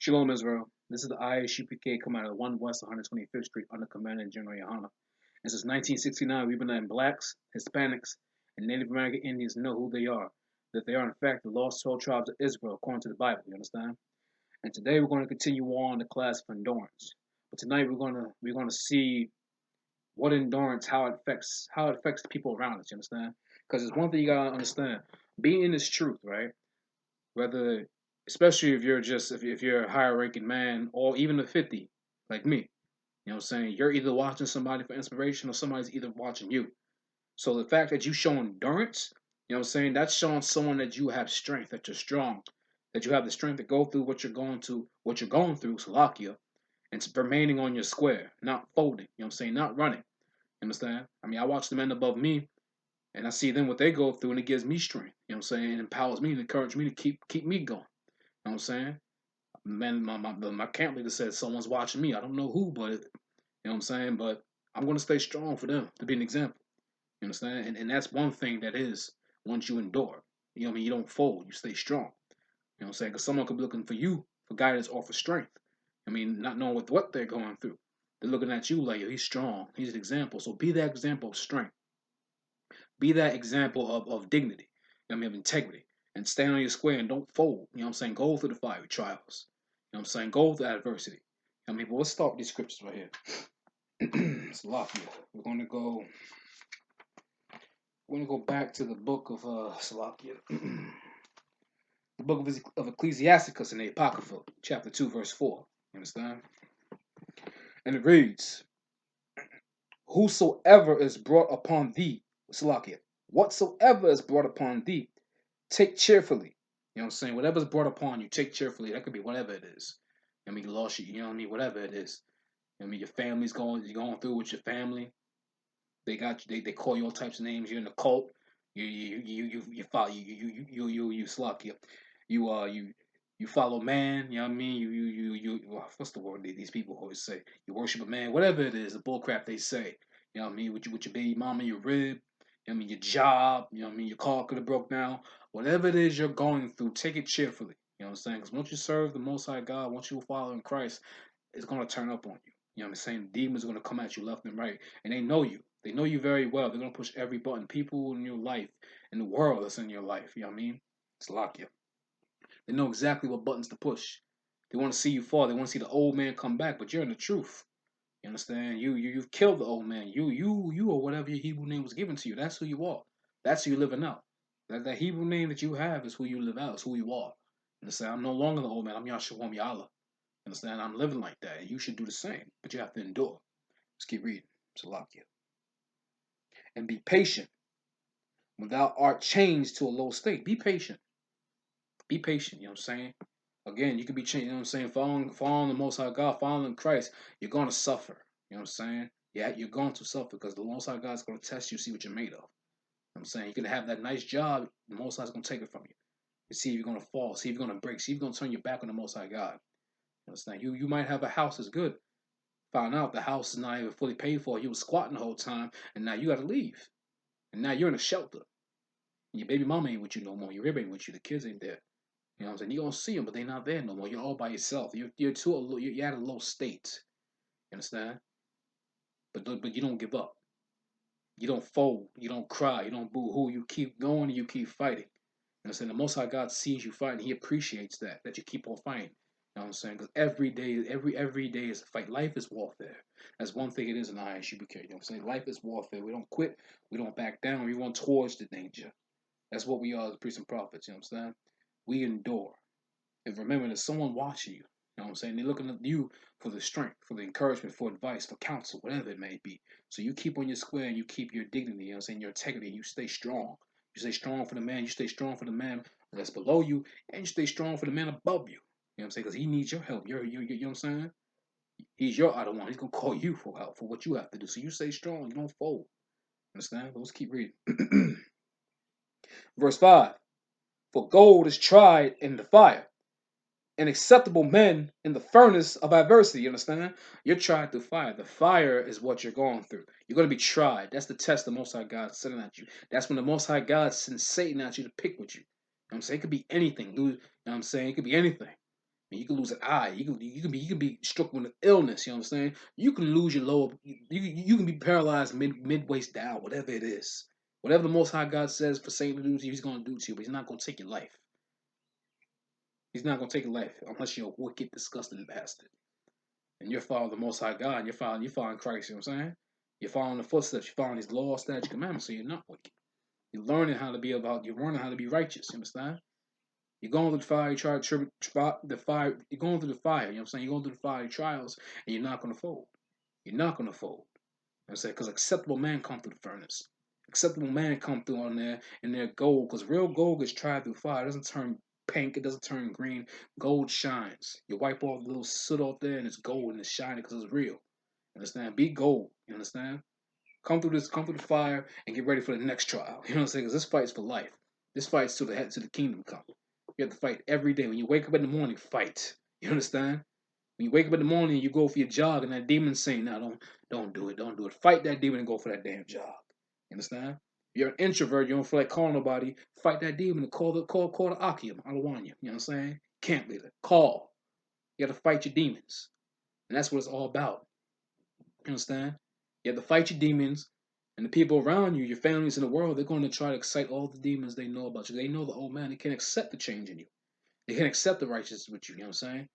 Shalom, Israel. This is the I.S.U.P.K coming out of 1 West 125th Street under Commandant General YAHANNA. And since 1969, we've been letting blacks, Hispanics, and Native American Indians know who they are, that they are in fact the lost 12 tribes of Israel according to the Bible, you understand? And today we're going to continue on the class of endurance. But tonight we're gonna see what endurance, how it affects the people around us, you understand? Because it's one thing you gotta understand. Being in this truth, right? Whether especially if you're just if you're a higher ranking man or even a 50 like me, you know what I'm saying, you're either watching somebody for inspiration or somebody's either watching you. So the fact that you show endurance, you know what I'm saying, that's showing someone that you have strength, that you're strong, that you have the strength to go through what you're going through, Salakia, and remaining on your square, not folding, you know what I'm saying, not running. You understand? I mean, I watch the men above me and I see them what they go through and it gives me strength. You know what I'm saying? It empowers me and encourages me to keep me going. You know what I'm saying? Man, my camp leader said someone's watching me. I don't know who, but you know what I'm saying? But I'm gonna stay strong for them to be an example. You understand? And that's one thing that is once you endure. You know what I mean? You don't fold, you stay strong. You know what I'm saying? Because someone could be looking for you for guidance or for strength. I mean, not knowing what they're going through. They're looking at you like, yo, he's strong. He's an example. So be that example of strength. Be that example of dignity. You know what I mean? Of integrity. And stand on your square and don't fold. You know what I'm saying? Go through the fiery trials. You know what I'm saying? Go through adversity. I mean, but let's start with these scriptures right here. It's a lot here. We're gonna go back to the book of Salakia. The book of Ecclesiasticus in the Apocrypha, chapter 2, verse 4. You understand? And it reads, whosoever is brought upon thee, Salakia, whatsoever is brought upon thee, take cheerfully. You know what I'm saying? Whatever's brought upon you, take cheerfully. That could be whatever it is. I mean, you lost you know what I mean? Whatever it is. I mean, your family's you're going through with your family. They got you. They call you all types of names. You're in a cult. You follow you sluck you follow man. You know what I mean? What's the word these people always say? You worship a man. Whatever it is, the bullcrap they say. You know what I mean? With your baby mama, your rib. You know what I mean? Your job. You know what I mean? Your car could have broke down. Whatever it is you're going through, take it cheerfully. You know what I'm saying? Because once you serve the Most High God, once you follow in Christ, it's gonna turn up on you. You know what I'm saying? Demons are gonna come at you left and right, and they know you. They know you very well. They're gonna push every button. People in your life, in the world that's in your life. You know what I mean? It's lock you. They know exactly what buttons to push. They want to see you fall. They want to see the old man come back, but you're in the truth. You understand? You've killed the old man. You or whatever your Hebrew name was given to you. That's who you are. That's who you're living out. That Hebrew name that you have is who you live out. It's who you are. You understand? I'm no longer the old man. I'm Yahshua Yahweh. Understand? I'm living like that. And you should do the same. But you have to endure. Let's keep reading. Salakia. And be patient when thou art changed to a low state. Be patient. Be patient. You know what I'm saying? Again, you could be changed. You know what I'm saying? Following the Most High God, following Christ, you're going to suffer. You know what I'm saying? Yeah, you're going to suffer because the Most High God is going to test you, see what you're made of. You know what I'm saying? You're going to have that nice job. The Most High is going to take it from you. You see if you're going to fall. See if you're going to break. See if you're going to turn your back on the Most High God. You understand? You might have a house that's good. Found out the house is not even fully paid for. You was squatting the whole time, and now you got to leave. And now you're in a shelter. And your baby mama ain't with you no more. Your rib ain't with you. The kids ain't there. You know what I'm saying? You're going to see them, but they're not there no more. You're all by yourself. You're at a low state. You understand? But you don't give up. You don't fold. You don't cry. You don't boo-hoo. You keep going and you keep fighting. You understand? The Most High God sees you fighting. He appreciates that you keep on fighting. You know what I'm saying? Because every day is a fight. Life is warfare. That's one thing it is in I.S.U.P.K. You know what I'm saying? Life is warfare. We don't quit. We don't back down. We run towards the danger. That's what we are as priests and prophets. You know what I'm saying? We endure. And remember, there's someone watching you. You know what I'm saying? They're looking at you for the strength, for the encouragement, for advice, for counsel, whatever it may be. So you keep on your square and you keep your dignity, you know what I'm saying, your integrity, and you stay strong. You stay strong for the man, you stay strong for the man that's below you, and you stay strong for the man above you. You know what I'm saying? Because he needs your help. You know what I'm saying? He's your other one. He's going to call you for help, for what you have to do. So you stay strong. You don't fold. Understand? But let's keep reading. Verse 5. For gold is tried in the fire, and acceptable men in the furnace of adversity. You understand? You're tried through fire. The fire is what you're going through. You're going to be tried. That's the test the Most High God sending at you. That's when the Most High God sends Satan at you to pick with you. You know what I'm saying? It could be anything, dude. You know what I'm saying? It could be anything. You can lose an eye. You can be struck with an illness. You know what I'm saying? You can lose your lower. You can be paralyzed mid waist down. Whatever it is, whatever the Most High God says for Satan to do to you, He's going to do to you. But He's not going to take your life. He's not going to take your life unless you're a wicked, disgusting bastard. And you're following the Most High God. You're following Christ. You know what I'm saying? You're following the footsteps. You're following His law, statute, commandments. So you're not wicked. You're learning how to be You're learning how to be righteous. You understand? You're going through the fire, the fire. You're going through the fire. You know what I'm saying? You're going through the fire trials, and you're not going to fold. You're not going to fold. You know what I'm saying? Because acceptable man come through the furnace. Acceptable man come through on there, and their gold. Because real gold gets tried through fire. It doesn't turn pink. It doesn't turn green. Gold shines. You wipe off the little soot off there, and it's gold, and it's shining because it's real. You understand? Be gold. You understand? Come through the fire, and get ready for the next trial. You know what I'm saying? Because this fight's for life. This fight's to the kingdom come. You have to fight every day. When you wake up in the morning, fight. You understand? When you wake up in the morning, you go for your jog, and that demon's saying, "No, don't do it. Don't do it. Fight that demon and go for that damn jog." You understand? If you're an introvert, you don't feel like calling nobody. Fight that demon and call the Akim. I don't want you. You know what I'm saying? Can't leave it. Call. You got to fight your demons, and that's what it's all about. You understand? You have to fight your demons, and the people around you, your families in the world, they're going to try to excite all the demons they know about you. They know the old man. They can't accept the change in you. They can't accept the righteousness with you. You know what I'm saying?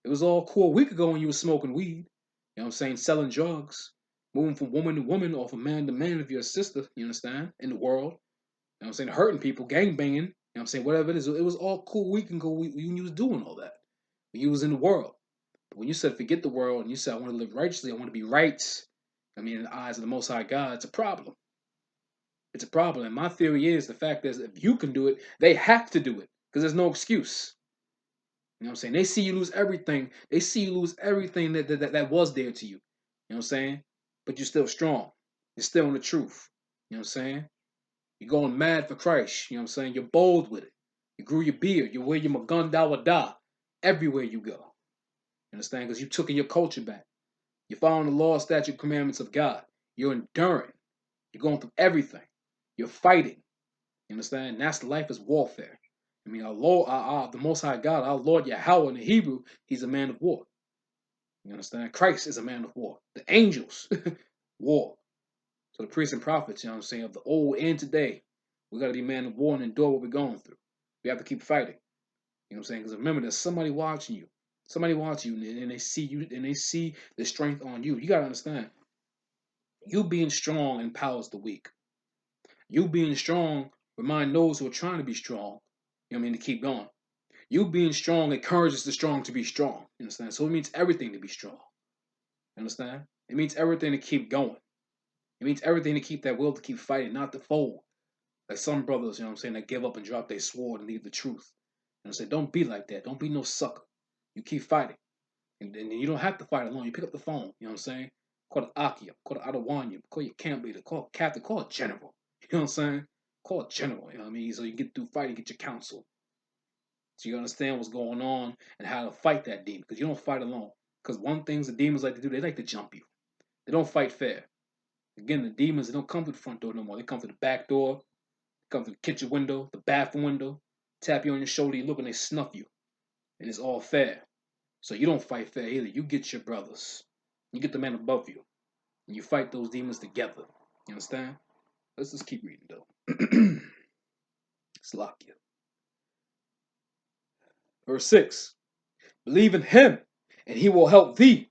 It was all cool a week ago when you were smoking weed. You know what I'm saying? Selling drugs. Moving from woman to woman or from man to man if you're a sister. You understand? In the world. You know what I'm saying? Hurting people, gang banging. You know what I'm saying? Whatever it is. It was all cool a week ago when you was doing all that. When you was in the world. But when you said forget the world and you said I want to live righteously, I want to be right. I mean, in the eyes of the Most High God, it's a problem. It's a problem. And my theory is the fact is if you can do it, they have to do it. Because there's no excuse. You know what I'm saying? They see you lose everything. They see you lose everything that was there to you. You know what I'm saying? But you're still strong. You're still in the truth. You know what I'm saying? You're going mad for Christ. You know what I'm saying? You're bold with it. You grew your beard. You wear your maganda everywhere you go. You understand? Because you took in your culture back. You're following the law, statute, commandments of God. You're enduring. You're going through everything. You're fighting. You understand? And that's life is warfare. I mean, our Lord, the Most High God, our Lord Yahweh in the Hebrew, He's a man of war. You understand? Christ is a man of war. The angels, war. So the priests and prophets, you know what I'm saying, of the old and today, we got to be man of war and endure what we're going through. We have to keep fighting. You know what I'm saying? Because remember, there's somebody watching you. Somebody watching you, and they see you, and they see the strength on you. You got to understand. You being strong empowers the weak. You being strong remind those who are trying to be strong, you know what I mean, to keep going. You being strong encourages the strong to be strong. You understand? So it means everything to be strong. You understand? It means everything to keep going. It means everything to keep that will to keep fighting, not to fold. Like some brothers, you know what I'm saying, that give up and drop their sword and leave the truth. You know what I'm saying? Don't be like that. Don't be no sucker. You keep fighting. And you don't have to fight alone. You pick up the phone, you know what I'm saying? Call the Akia, call the Adawanya, call your camp leader, call a captain, call a general. You know what I'm saying? Call a general, you know what I mean? So you get through fighting, get your counsel. So you understand what's going on and how to fight that demon. Because you don't fight alone. Because one thing the demons like to do, they like to jump you. They don't fight fair. Again, the demons, they don't come to the front door no more. They come to the back door, they come to the kitchen window, the bathroom window, tap you on your shoulder, you look and they snuff you. And it's all fair. So you don't fight fair either. You get your brothers. You get the man above you. And you fight those demons together. You understand? Let's just keep reading though. Slakia. Verse 6. Believe in him, and he will help thee.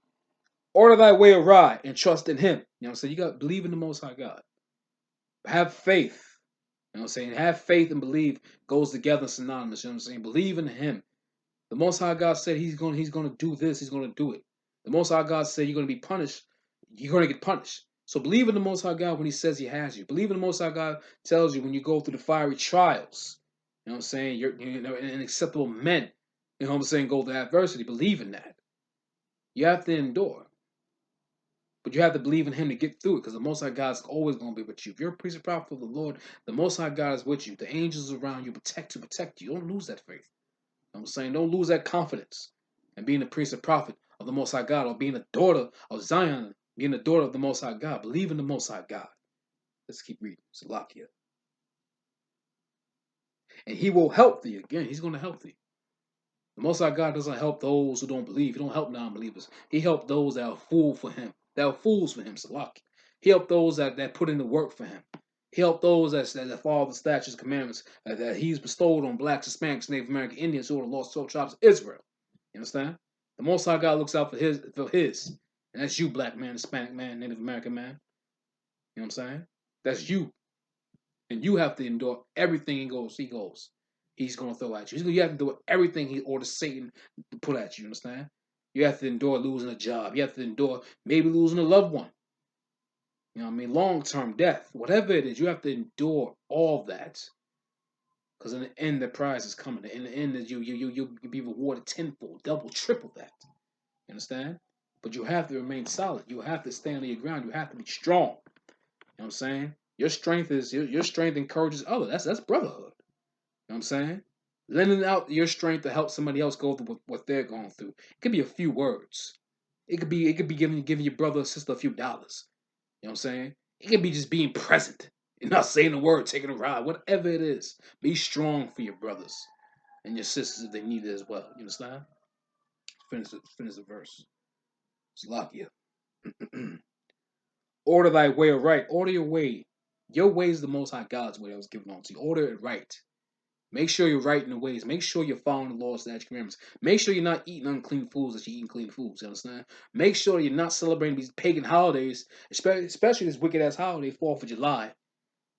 Order thy way awry and trust in him. You know what I'm saying? You got to believe in the Most High God. Have faith. You know what I'm saying? Have faith and believe goes together synonymous. You know what I'm saying? Believe in him. The Most High God said he's going to do this. He's going to do it. The Most High God said you're going to be punished. You're going to get punished. So believe in the Most High God when he says he has you. Believe in the Most High God tells you when you go through the fiery trials. You know what I'm saying? You're an acceptable men. You know what I'm saying? Go through adversity. Believe in that. You have to endure. But you have to believe in him to get through it because the Most High God is always going to be with you. If you're a priest and prophet of the Lord, the Most High God is with you. The angels around you protect you. Don't lose that faith. You know what I'm saying? Don't lose that confidence. And being a priest and prophet of the Most High God or being a daughter of Zion, being a daughter of the Most High God. Believe in the Most High God. Let's keep reading. Salakia. And he will help thee. Again, he's going to help thee. The Most High God doesn't help those who don't believe. He don't help non-believers. He helped those that are fool for him, that are fools for him, Salaki. He helped those that put in the work for him. He helped those that follow the statutes and commandments that he's bestowed on blacks, Hispanics, Native American Indians who are the lost 12 tribes of Israel. You understand? The Most High God looks out for his. And that's you, black man, Hispanic man, Native American man. You know what I'm saying? That's you. And you have to endure everything he's going to throw at you. You have to do everything he orders Satan to put at you. You understand? You have to endure losing a job. You have to endure maybe losing a loved one. You know what I mean? Long-term death. Whatever it is, you have to endure all that. Because in the end, the prize is coming. In the end, you'll be rewarded tenfold, double, triple that. You understand? But you have to remain solid. You have to stand on your ground. You have to be strong. You know what I'm saying? Your strength encourages others. That's brotherhood. You know what I'm saying? Lending out your strength to help somebody else go through what they're going through. It could be a few words. It could be giving your brother or sister a few dollars. You know what I'm saying? It could be just being present. You're not saying a word, taking a ride, whatever it is. Be strong for your brothers and your sisters if they need it as well. You understand? Finish the verse. Salakia. Order thy way right. Order your way. Your way is the Most High God's way that was given unto you. Order it right. Make sure you're right in the ways. Make sure you're following the laws, statutes, commandments. Make sure you're not eating unclean foods as you're eating clean foods. You understand? Make sure you're not celebrating these pagan holidays, especially this wicked ass holiday, 4th of July.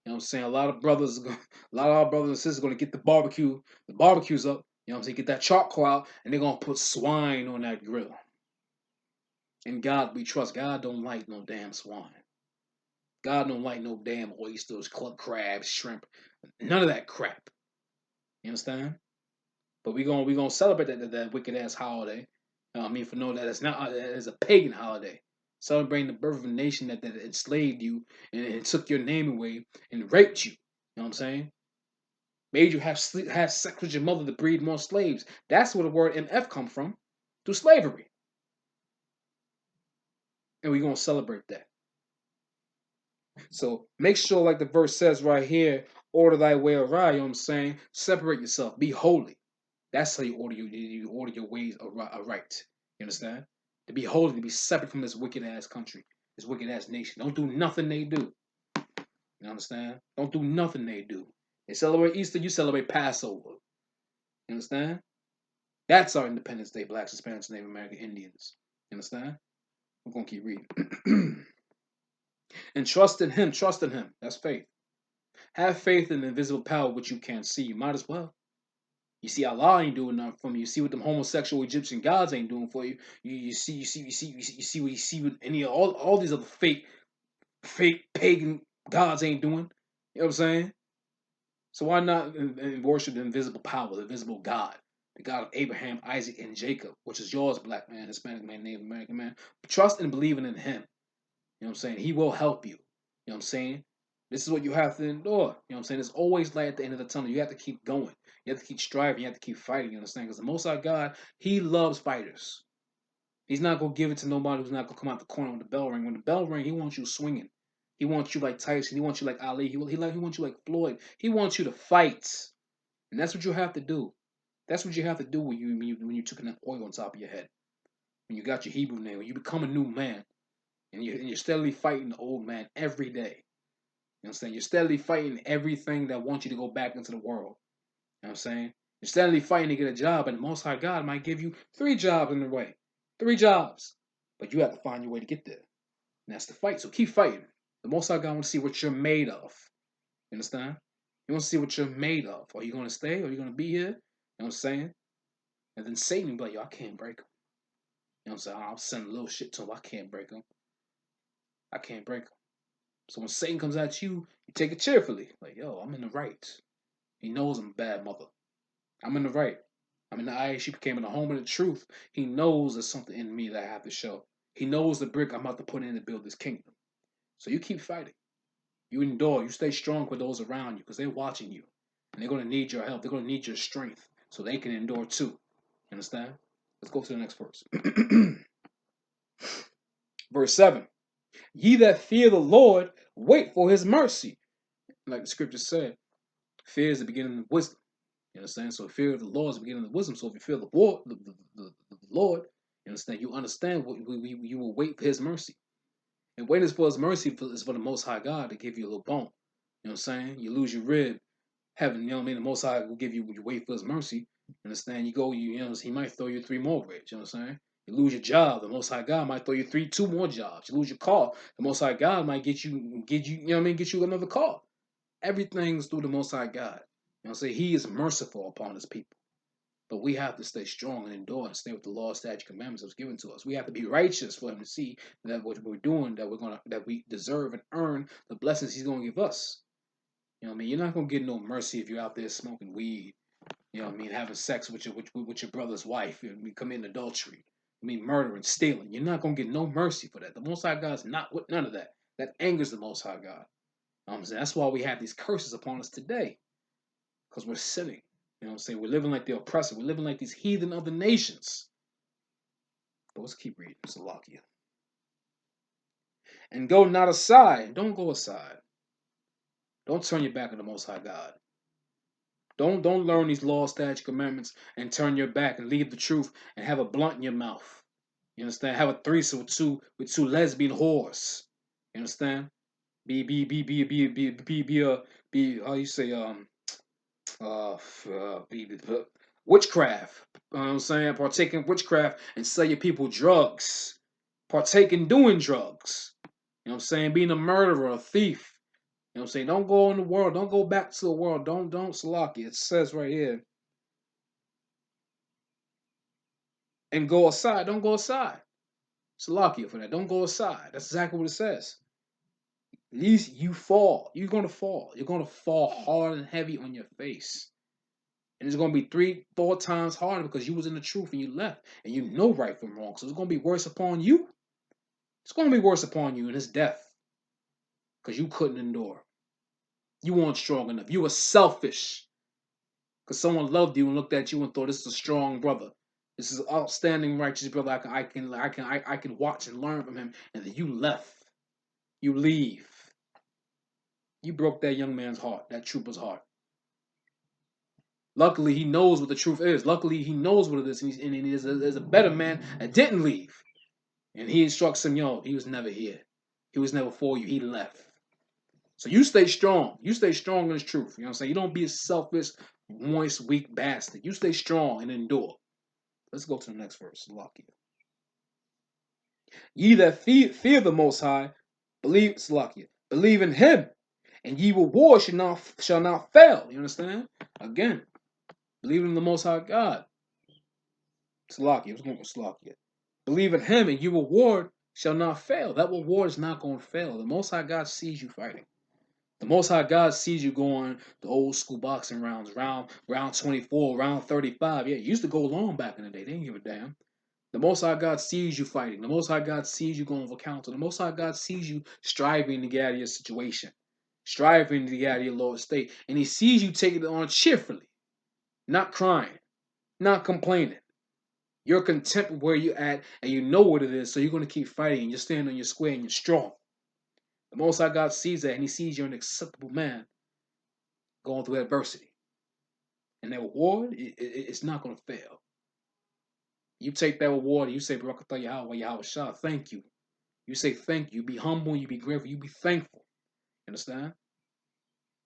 You know what I'm saying? A lot of our brothers and sisters are going to get the barbecues up. You know what I'm saying? Get that charcoal out, and they're going to put swine on that grill. And God we trust. God don't like no damn swine. God don't like no damn oysters, club crabs, shrimp. None of that crap. You understand? But we gonna celebrate that wicked ass holiday. For no that it's not that is a pagan holiday. Celebrating the birth of a nation that enslaved you and took your name away and raped you. You know what I'm saying? Made you have sex with your mother to breed more slaves. That's where the word MF come from, through slavery. And we're gonna celebrate that. So make sure, like the verse says right here, order thy way aright. You know what I'm saying? Separate yourself. Be holy. That's how you order your ways aright. You understand? To be holy, to be separate from this wicked ass country, this wicked ass nation. Don't do nothing they do. You understand? Don't do nothing they do. They celebrate Easter, you celebrate Passover. You understand? That's our Independence Day, blacks, Hispanics, Native American Indians. You understand? We're gonna keep reading. And trust in him. That's faith. Have faith in the invisible power which you can't see. You might as well. You see Allah ain't doing nothing for you. You see what them homosexual Egyptian gods ain't doing for you. You see what any all these other fake pagan gods ain't doing. You know what I'm saying? So why not worship the invisible power, the invisible God, the God of Abraham, Isaac, and Jacob, which is yours, black man, Hispanic man, Native American man. Trust and believing in him. You know what I'm saying? He will help you. You know what I'm saying? This is what you have to endure. You know what I'm saying? There's always light at the end of the tunnel. You have to keep going. You have to keep striving. You have to keep fighting. You understand? Because the Most High God, he loves fighters. He's not going to give it to nobody who's not going to come out the corner when the bell ring. When the bell ring, he wants you swinging. He wants you like Tyson. He wants you like Ali. He wants you like Floyd. He wants you to fight. And that's what you have to do. That's what you have to do when you took that oil on top of your head. When you got your Hebrew name. When you become a new man. And you're steadily fighting the old man every day. You know what I'm saying? You're steadily fighting everything that wants you to go back into the world. You know what I'm saying? You're steadily fighting to get a job, and the Most High God might give you 3 jobs in the way. 3 jobs. But you have to find your way to get there. And that's the fight. So keep fighting. The Most High God wants to see what you're made of. You understand? He wants to see what you're made of. Are you going to stay? Or are you going to be here? You know what I'm saying? And then Satan will be like, yo, I can't break him. You know what I'm saying? I'll send a little shit to him. I can't break him. I can't break him. So when Satan comes at you, you take it cheerfully. Like, yo, I'm in the right. He knows I'm a bad mother. I'm in the right. I'm in the I.S.U.P.K, in the home of the truth. He knows there's something in me that I have to show. He knows the brick I'm about to put in to build this kingdom. So you keep fighting. You endure. You stay strong with those around you because they're watching you. And they're going to need your help. They're going to need your strength so they can endure too. You understand? Let's go to the next verse. Verse 7. Ye that fear the Lord, wait for his mercy. Like the scripture said, fear is the beginning of wisdom. You understand? So fear of the Lord is the beginning of wisdom. So if you fear the Lord, the Lord, you understand? You understand what you will wait for His mercy. And waiting for His mercy is for the Most High God to give you a little bone. You know what I'm saying? You lose your rib, heaven, you know what I mean? The Most High will give you, you wait for His mercy. You understand? You go, you know, He might throw you 3 more ribs. You know what I'm saying? You lose your job, the Most High God might throw you 2 more jobs. You lose your car, the Most High God might get you, you know what I mean? Get you another car. Everything's through the Most High God. You know what I'm saying? He is merciful upon His people. But we have to stay strong and endure and stay with the law, statute, commandments that was given to us. We have to be righteous for Him to see that what we're doing, that we deserve and earn the blessings He's gonna give us. You know what I mean? You're not gonna get no mercy if you're out there smoking weed. You know what I mean? Having sex with your brother's wife. You know, committing adultery. I mean, murdering, stealing. You're not gonna get no mercy for that. The Most High God's not with none of that. That angers the Most High God. You know what I'm saying? That's why we have these curses upon us today, because we're sinning. You know what I'm saying? We're living like the oppressor. We're living like these heathen other nations. But let's keep reading. Salakia. And go not aside. Don't go aside. Don't turn your back on the Most High God. Don't learn these laws, statutes, commandments, and turn your back and leave the truth and have a blunt in your mouth. You understand? Have a threesome with two lesbian whores. You understand? Be how you say witchcraft. You know what I'm saying? Partake in witchcraft and sell your people drugs. Partake in doing drugs. You know what I'm saying? Being a murderer, a thief. You know what I'm saying? Don't go in the world. Don't go back to the world. Don't Salaki. It says right here. And go aside. Don't go aside. Salakia for that. Don't go aside. That's exactly what it says. At least you fall. You're gonna fall. You're gonna fall hard and heavy on your face. And it's gonna be 3, 4 times harder because you was in the truth and you left. And you know right from wrong. So it's gonna be worse upon you. It's gonna be worse upon you in his death. Because you couldn't endure. You weren't strong enough. You were selfish. Because someone loved you and looked at you and thought, this is a strong brother. This is an outstanding righteous brother. I can watch and learn from him. And then you left. You leave. You broke that young man's heart, that trooper's heart. Luckily, he knows what the truth is. Luckily, he knows what it is. And there's a better man that didn't leave. And he instructs him, yo, he was never here. He was never for you. He left. So you stay strong. You stay strong in his truth. You know what I'm saying? You don't be a selfish, moist, weak bastard. You stay strong and endure. Let's go to the next verse. Salakia. Ye that fear the Most High, believe Salakia, believe in Him, and ye reward shall not fail. You understand? Again, believe in the Most High God. Salakia. Let's go with Salakia. Believe in Him, and your reward shall not fail. That reward is not going to fail. The Most High God sees you fighting. The Most High God sees you going the old school boxing rounds, round 24, round 35. Yeah, it used to go long back in the day. They didn't give a damn. The Most High God sees you fighting. The Most High God sees you going for counter. The Most High God sees you striving to get out of your situation, striving to get out of your lower state. And He sees you taking it on cheerfully, not crying, not complaining. You're content with where you're at and you know what it is, so you're going to keep fighting and you're standing on your square and you're strong. The Most High God sees that and He sees you're an acceptable man going through adversity. And that reward, it's not going to fail. You take that reward and you say, Barakatah Yahweh, Yahweh Shah, thank you. You say thank you. You be humble, you be grateful, you be thankful. You understand?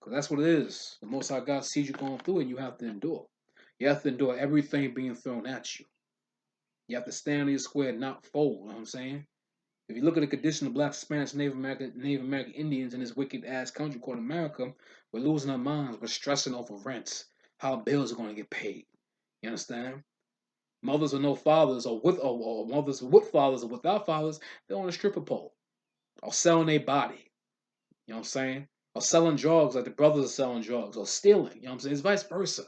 Because that's what it is. The Most High God sees you going through and you have to endure. You have to endure everything being thrown at you. You have to stand on your square and not fold. You know what I'm saying? If you look at the condition of black, Spanish, Native American Indians in this wicked ass country called America, we're losing our minds. We're stressing over rents, how bills are going to get paid. You understand? Mothers with no fathers, or mothers with fathers or without fathers, they're on a stripper pole, or selling their body. You know what I'm saying? Or selling drugs like the brothers are selling drugs, or stealing. You know what I'm saying? It's vice versa.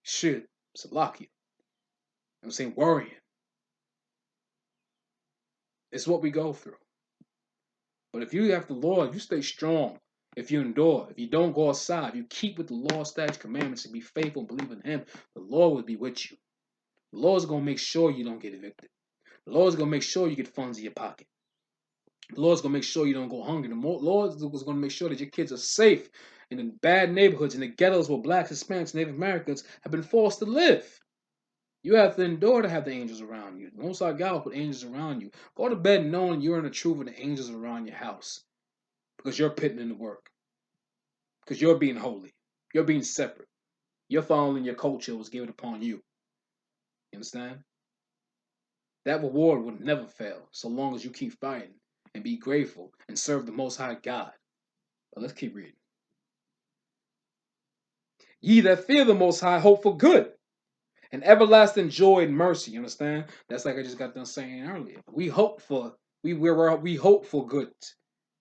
Shit, it's a lock you. You know what I'm saying? Worrying. It's what we go through. But if you have the Lord, if you stay strong, if you endure, if you don't go aside, if you keep with the law, statutes, commandments, and be faithful and believe in Him, the Lord will be with you. The Lord's going to make sure you don't get evicted. The Lord's going to make sure you get funds in your pocket. The Lord's going to make sure you don't go hungry. The Lord's going to make sure that your kids are safe in the bad neighborhoods, in the ghettos where blacks, Hispanics, Native Americans have been forced to live. You have to endure to have the angels around you. Most High God will put angels around you. Go to bed knowing you're in the truth and the angels are around your house because you're putting in the work. Because you're being holy. You're being separate. You're following your culture was given upon you. You understand? That reward will never fail so long as you keep fighting and be grateful and serve the Most High God. But let's keep reading. Ye that fear the Most High hope for good and everlasting joy and mercy. You understand? That's like I just got done saying earlier. We hope for we hope for good.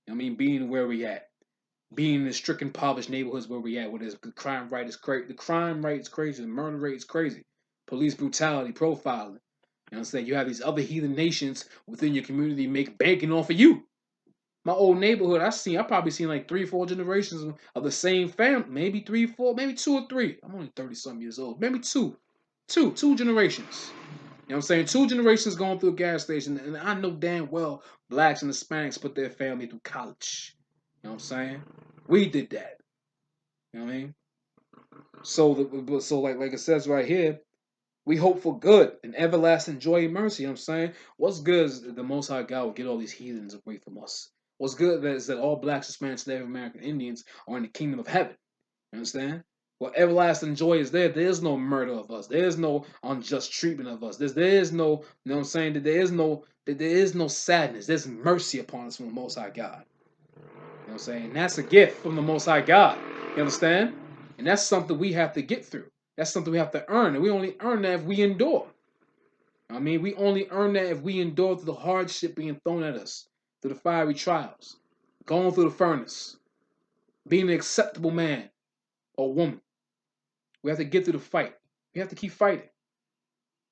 I mean, being where we at, being in the stricken, impoverished neighborhoods where we at, where the crime rate is crazy. The crime rate is crazy. The murder rate is crazy. Police brutality, profiling. You know what I'm saying? You have these other heathen nations within your community banking off of you. My old neighborhood, I probably seen like 3-4 generations of the same family. Maybe 3-4, maybe 2 or 3. I'm only 30-something years old. Maybe two generations. You know what I'm saying? 2 generations going through a gas station. And I know damn well blacks and Hispanics put their family through college. You know what I'm saying? We did that. You know what I mean? So like it says right here, we hope for good and everlasting joy and mercy. You know what I'm saying? What's good is the Most High God will get all these heathens away from us. What's good is that all blacks, Hispanics, Native American Indians are in the kingdom of heaven. You understand? Well, everlasting joy is there. There's no murder of us. There's no unjust treatment of us. There is no, you know what I'm saying? There is no sadness. There's mercy upon us from the Most High God. You know what I'm saying? And that's a gift from the Most High God. You understand? And that's something we have to get through. That's something we have to earn. And we only earn that if we endure. I mean, we only earn that if we endure through the hardship being thrown at us, through the fiery trials, going through the furnace, being an acceptable man or woman. We have to get through the fight. We have to keep fighting.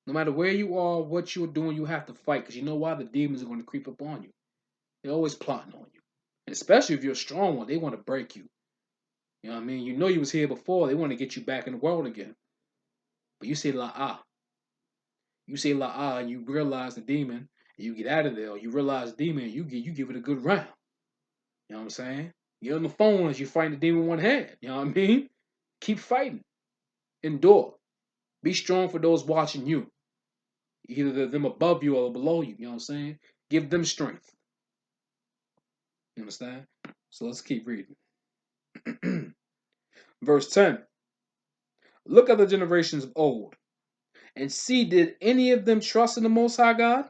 No matter where you are, what you're doing, you have to fight. Because you know why? The demons are going to creep up on you. They're always plotting on you. And especially if you're a strong one, they want to break you. You know what I mean? You know you was here before. They want to get you back in the world again. But you say la'ah. You say la'ah and you realize the demon, and you get out of there. Or you realize the demon, and you give it a good round. You know what I'm saying? You're on the phone as you fight the demon with one hand. You know what I mean? Keep fighting. Endure. Be strong for those watching you. Either them above you or below you. You know what I'm saying? Give them strength. You understand? So let's keep reading. Verse 10. Look at the generations of old, and see, did any of them trust in the Most High God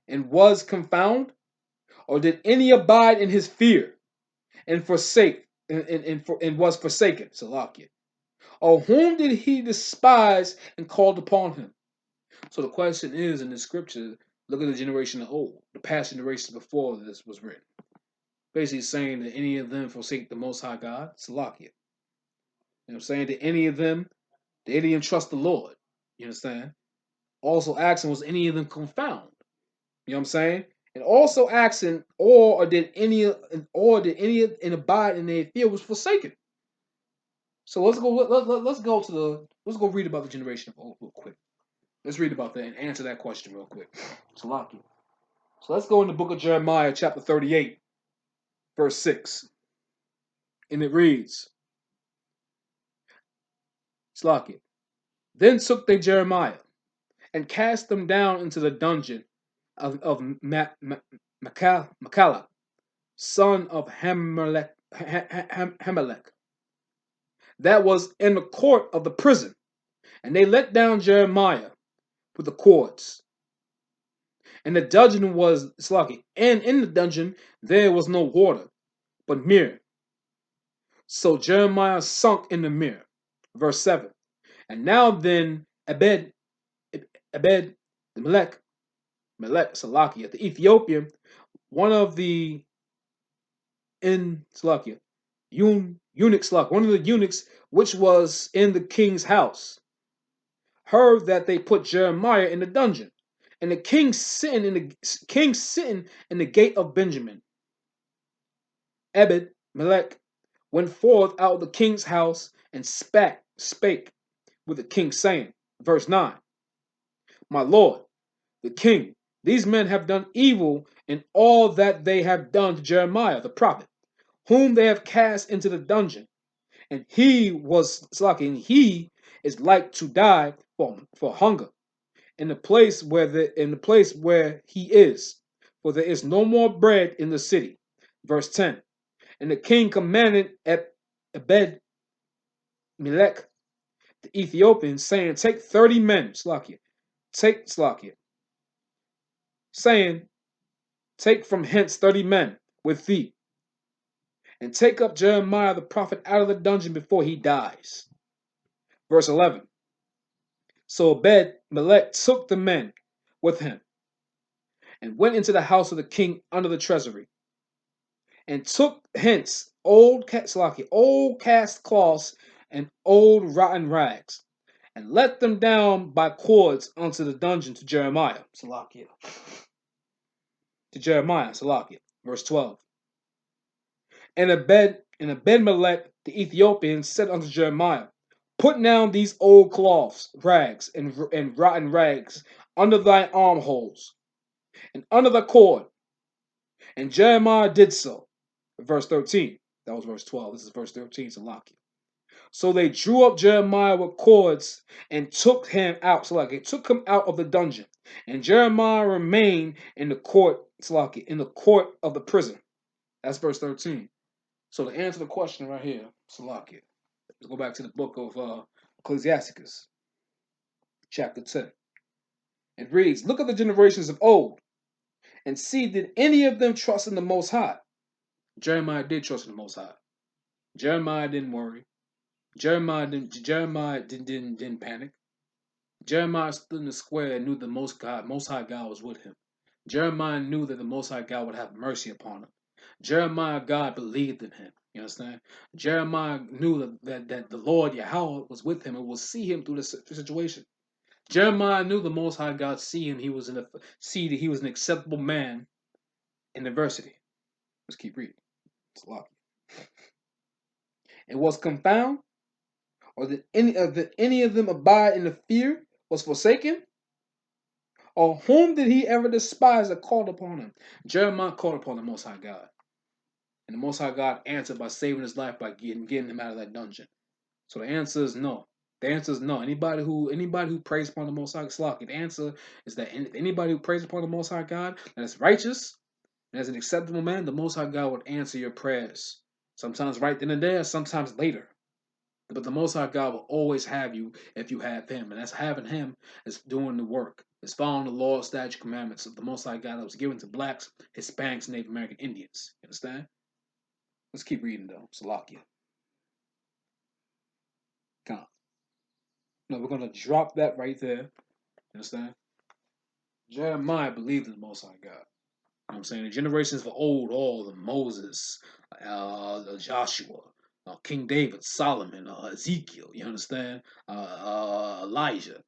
and was confounded? Or did any abide in his fear and forsake and was forsaken? Salakia. Or whom did he despise and called upon him? So the question is in the scripture, look at the generation of old, the past generations before this was written. Basically saying that any of them forsake the Most High God, Salakia. You know what I'm saying? Did any of them trust the Lord? You understand? Also asking, was any of them confound? You know what I'm saying? And also asking, or did any and abide in their fear was forsaken? So let's go read about the generation of old real quick. Let's read about that and answer that question real quick. Salakia. So let's go in the book of Jeremiah, chapter 38, verse 6. And it reads, Salakia. Then took they Jeremiah and cast them down into the dungeon of Micaiah, son of Hamelech, that was in the court of the prison. And they let down Jeremiah with the cords. And the dungeon was sluggy. And in the dungeon there was no water, but mirror. So Jeremiah sunk in the mirror. Verse 7. And now then Ebed, Melech, Salakia, the Ethiopian, one of the Salakia, eunuchs, one of the eunuchs which was in the king's house, heard that they put Jeremiah in the dungeon, and the king sitting in the gate of Benjamin. Ebed Melech went forth out of the king's house and spake with the king, saying, verse 9, My lord, the king, these men have done evil in all that they have done to Jeremiah the prophet, whom they have cast into the dungeon, and he is like to die for hunger in the place where he is, for there is no more bread in the city. Verse 10. And the king commanded Ebed Melech the Ethiopian, saying, take 30 men, saying, take from hence 30 men with thee, and take up Jeremiah the prophet out of the dungeon before he dies. Verse 11. So Obed Melech took the men with him, and went into the house of the king under the treasury, and took hence old cast cloths and old rotten rags, and let them down by cords unto the dungeon to Jeremiah. Verse 12. And Abimelech the Ethiopian said unto Jeremiah, put down these old cloths, rags, and rotten rags under thy armholes, and under the cord. And Jeremiah did so. Verse 13. That was verse 12. This is verse 13. So they drew up Jeremiah with cords and took him out. Took him out of the dungeon. And Jeremiah remained in the court, of the prison. That's verse 13. So to answer the question right here, let's go back to the book of Ecclesiasticus, chapter 10. It reads, look at the generations of old, and see, did any of them trust in the Most High? Jeremiah did trust in the Most High. Jeremiah didn't worry. Jeremiah didn't panic. Jeremiah stood in the square and knew the Most High God was with him. Jeremiah knew that the Most High God would have mercy upon him. Jeremiah, God believed in him. You understand? Jeremiah knew that the Lord Yahweh was with him and will see him through the situation. Jeremiah knew the Most High God see him. He was that he was an acceptable man in adversity. Let's keep reading. It was confound, or did any of them abide in the fear, was forsaken? Or whom did he ever despise that called upon him? Jeremiah called upon the Most High God. And the Most High God answered by saving his life by getting him out of that dungeon. So the answer is no. The answer is no. Anybody who prays upon the Most High God, the answer is that anybody who prays upon the Most High God that is righteous and as an acceptable man, the Most High God would answer your prayers. Sometimes right then and there, sometimes later. But the Most High God will always have you if you have Him. And that's having Him is doing the work. It's following the law, statute, commandments of the Most High God that was given to blacks, Hispanics, Native American Indians. You understand? Let's keep reading though. Salakia. Come on. No, we're going to drop that right there. You understand? Jeremiah believed in the Most High God. You know what I'm saying? The generations of old, all the Moses, Joshua, King David, Solomon, Ezekiel, you understand? Elijah.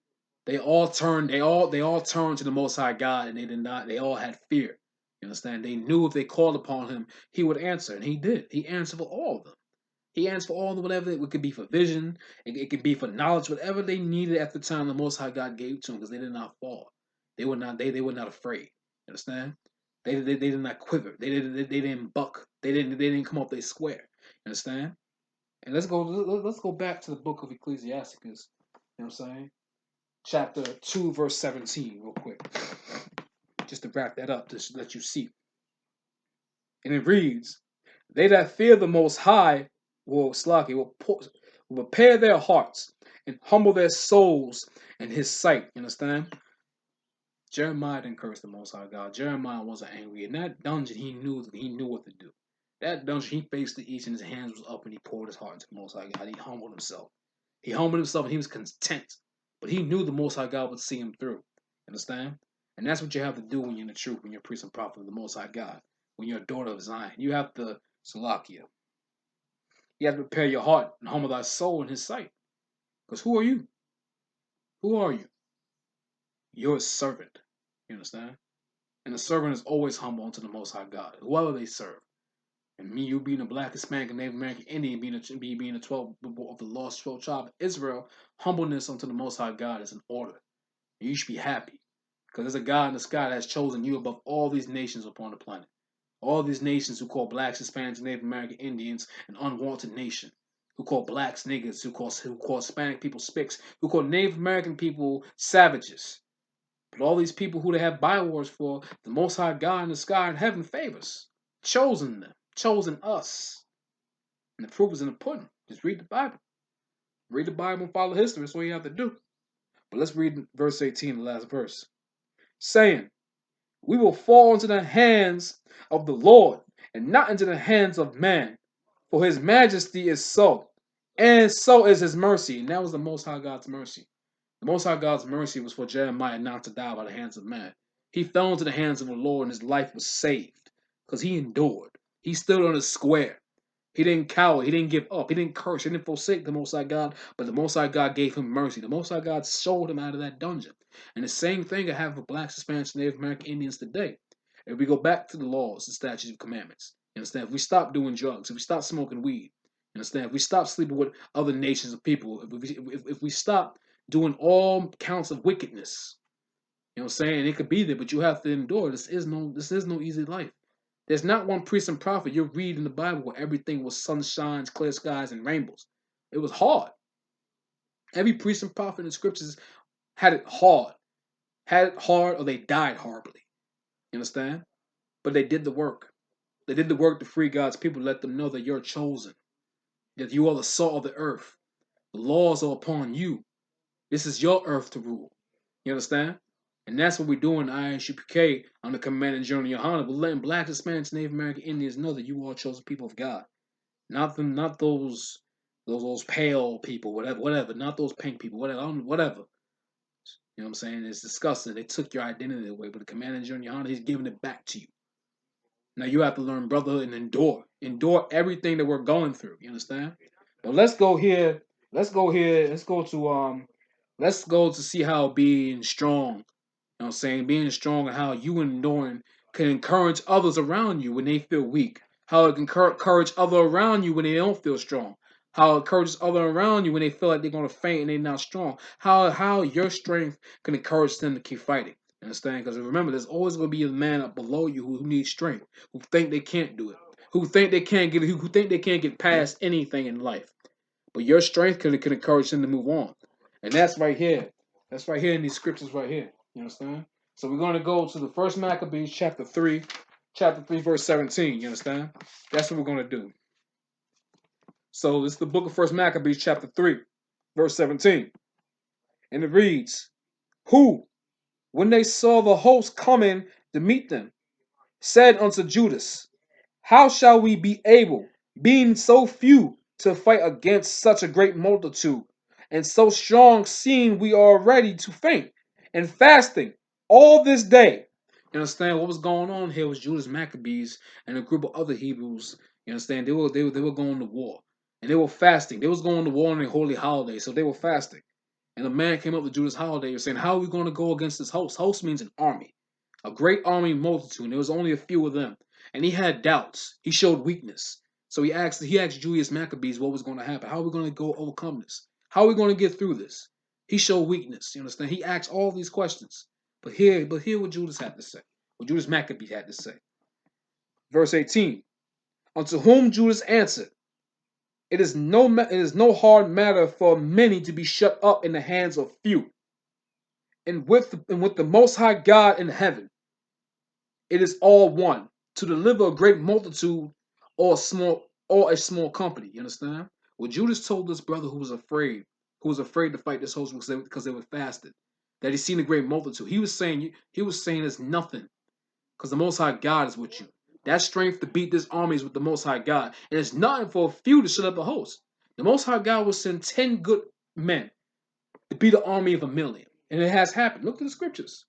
They all turned to the Most High God, and they all had fear. You understand? They knew if they called upon him, he would answer, and he did. He answered for all of them. He answered for all of them, whatever it could be for vision, it could be for knowledge, whatever they needed at the time the Most High God gave to them, because they did not fall. They were not afraid. You understand? They did not quiver. They didn't buck. They didn't come up they square. You understand? And let's go back to the book of Ecclesiasticus. You know what I'm saying? Chapter 2, verse 17, real quick. Just to wrap that up, just to let you see. And it reads, they that fear the Most High will prepare their hearts and humble their souls in his sight. You understand? Jeremiah didn't curse the Most High God. Jeremiah wasn't angry. In that dungeon, he knew what to do. That dungeon, he faced the east and his hands was up and he poured his heart into the Most High God. He humbled himself. And he was content. But he knew the Most High God would see him through. Understand? And that's what you have to do when you're in the truth, when you're a priest and prophet of the Most High God. When you're a daughter of Zion. You have to, Salakia. You have to prepare your heart and humble thy soul in his sight. Because who are you? Who are you? You're a servant. You understand? And the servant is always humble unto the Most High God, whoever they serve. And me, you being a black, Hispanic, and Native American Indian, being a 12 of the lost 12 tribe of Israel, humbleness unto the Most High God is an order. And you should be happy. Because there's a God in the sky that has chosen you above all these nations upon the planet. All these nations who call blacks, Hispanics, Native American Indians an unwanted nation, who call blacks niggas, who call Hispanic people spics, who call Native American people savages. But all these people who they have bywords for, the Most High God in the sky and heaven favors, chosen them, chosen us. And the proof is in the pudding. Just read the Bible. Read the Bible and follow history. That's all you have to do. But let's read verse 18, the last verse. Saying, we will fall into the hands of the Lord and not into the hands of man. For his majesty is so, and so is his mercy. And that was the Most High God's mercy. The Most High God's mercy was for Jeremiah not to die by the hands of man. He fell into the hands of the Lord and his life was saved because he endured. He stood on his square. He didn't cower. He didn't give up. He didn't curse. He didn't forsake the Most High God, but the Most High God gave him mercy. The Most High God sold him out of that dungeon. And the same thing I have for blacks, Hispanics, Native American Indians today. If we go back to the laws, the statutes, and commandments, you understand? If we stop doing drugs, if we stop smoking weed, you understand? If we stop sleeping with other nations of people, if we stop doing all counts of wickedness, you know what I'm saying? It could be there, but you have to endure. This is no easy life. There's not one priest and prophet you read in the Bible where everything was sunshines, clear skies, and rainbows. It was hard. Every priest and prophet in the scriptures had it hard. Had it hard or they died horribly. You understand? But they did the work. They did the work to free God's people, let them know that you're chosen, that you are the salt of the earth. The laws are upon you. This is your earth to rule. You understand? And that's what we're doing in I.S.U.P.K. on the Command and Journal YAHANNA. We're letting blacks, Hispanics, Native American Indians know that you are chosen people of God. Not those pale people, whatever. Not those pink people, whatever. You know what I'm saying? It's disgusting. They took your identity away, but the Command and Journal YAHANNA, he's giving it back to you. Now you have to learn brotherhood and endure. Endure everything that we're going through. You understand? But let's go here. Let's go here. Let's go to see how being strong, you know what I'm saying, being strong and how you enduring can encourage others around you when they feel weak. How it can encourage others around you when they don't feel strong. How it encourages others around you when they feel like they're gonna faint and they're not strong. How your strength can encourage them to keep fighting. You understand? Because remember, there's always gonna be a man up below you who needs strength, who think they can't do it, who think they can't get past anything in life. But your strength can encourage them to move on. And that's right here. That's right here in these scriptures right here. You understand? So we're going to go to the first Maccabees, chapter 3, verse 17. You understand? That's what we're going to do. So this is the book of First Maccabees, chapter 3, verse 17. And it reads, who, when they saw the host coming to meet them, said unto Judas, how shall we be able, being so few, to fight against such a great multitude, and so strong, seeing we are ready to faint, and fasting all this day? You understand what was going on here was Judas Maccabees and a group of other Hebrews. You understand? They were going to war. And they were fasting. They was going to war on a holy holiday, so they were fasting. And a man came up to Judas holiday and saying, how are we going to go against this host? Host means an army. A great army multitude. And there was only a few of them. And he had doubts. He showed weakness. So he asked Julius Maccabees what was going to happen. How are we going to go overcome this? How are we going to get through this? He showed weakness. You understand? He asked all these questions. But here what Judas had to say. What Judas Maccabees had to say. Verse 18. Unto whom Judas answered, it is no hard matter for many to be shut up in the hands of few. And with the Most High God in heaven, it is all one to deliver a great multitude or a small company. You understand? Well, Judas told this brother who was afraid to fight this host because they were fasted, that he seen a great multitude. He was saying it's nothing because the Most High God is with you. That strength to beat this army is with the Most High God, and it's nothing for a few to shut up a host. The Most High God will send 10 good men to beat an army of 1,000,000, and it has happened. Look at the scriptures.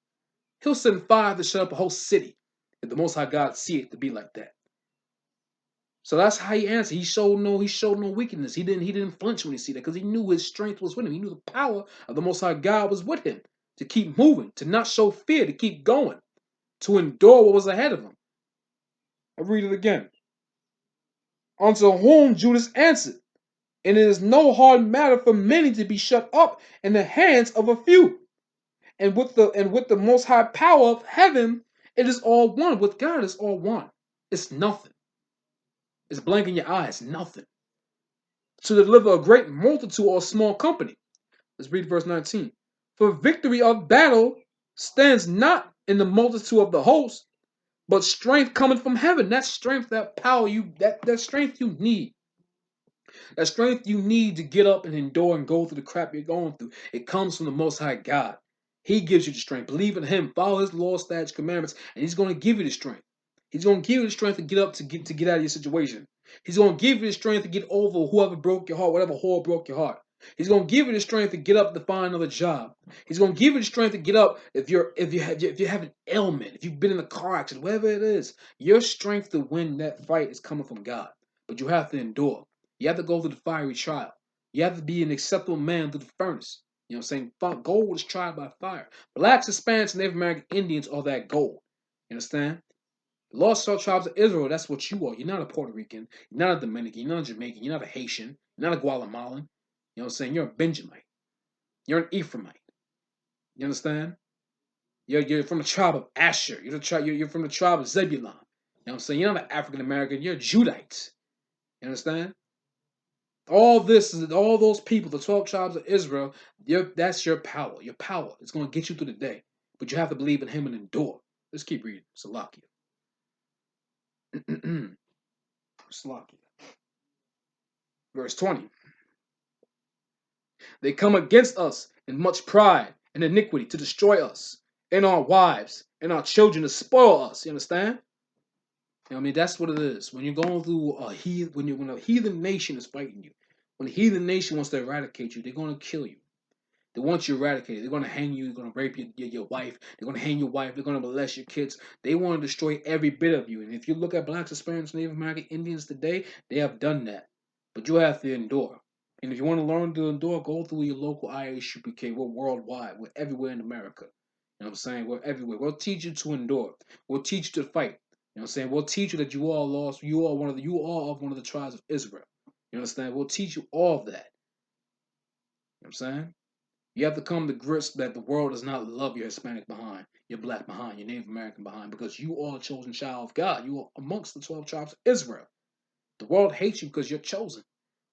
He'll send 5 to shut up a whole city if the Most High God see it to be like that. So that's how he answered. He showed no weakness. He didn't flinch when he see that because he knew his strength was with him. He knew the power of the Most High God was with him to keep moving, to not show fear, to keep going, to endure what was ahead of him. I'll read it again. Unto whom Judas answered, and it is no hard matter for many to be shut up in the hands of a few. And with the Most High power of heaven, it is all one. With God, it's all one. It's nothing. It's blank in your eyes. Nothing. To deliver a great multitude or a small company. Let's read verse 19. For victory of battle stands not in the multitude of the host, but strength coming from heaven. That strength, that power, that strength you need. That strength you need to get up and endure and go through the crap you're going through. It comes from the Most High God. He gives you the strength. Believe in Him. Follow His law, statutes, commandments, and He's going to give you the strength. He's going to give you the strength to get up to get out of your situation. He's going to give you the strength to get over whoever broke your heart, whatever whore broke your heart. He's going to give you the strength to get up to find another job. He's going to give you the strength to get up if you have an ailment, if you've been in a car accident, whatever it is. Your strength to win that fight is coming from God, but you have to endure. You have to go through the fiery trial. You have to be an acceptable man through the furnace. You know what I'm saying? Gold is tried by fire. Blacks, Hispanics, and Native American Indians are that gold. You understand? The lost tribes of Israel, that's what you are. You're not a Puerto Rican. You're not a Dominican. You're not a Jamaican. You're not a Haitian. You're not a Guatemalan. You know what I'm saying? You're a Benjamite. You're an Ephraimite. You understand? You're from the tribe of Asher. You're from the tribe of Zebulon. You know what I'm saying? You're not an African American. You're a Judite. You understand? All those people, the 12 tribes of Israel, that's your power. Your power is going to get you through the day. But you have to believe in Him and endure. Let's keep reading. Salakia. Salakia. Verse 20. They come against us in much pride and iniquity to destroy us, and our wives and our children to spoil us. You understand? I mean, that's what it is. When you're going through when a heathen nation is fighting you, when a heathen nation wants to eradicate you, they're going to kill you. They want you eradicated. They're going to hang you. They're going to rape your wife. They're going to hang your wife. They're going to molest your kids. They want to destroy every bit of you. And if you look at blacks, Hispanics, Native American Indians today, they have done that. But you have to endure. And if you want to learn to endure, go through your local I.S.U.P.K. We're worldwide. We're everywhere in America. You know what I'm saying? We're everywhere. We'll teach you to endure. We'll teach you to fight. You know what I'm saying? We'll teach you that you are lost. You are of one of the tribes of Israel. You understand? We'll teach you all of that. You know what I'm saying? You have to come to grips that the world does not love your Hispanic behind, your black behind, your Native American behind, because you are a chosen child of God. You are amongst the 12 tribes of Israel. The world hates you because you're chosen.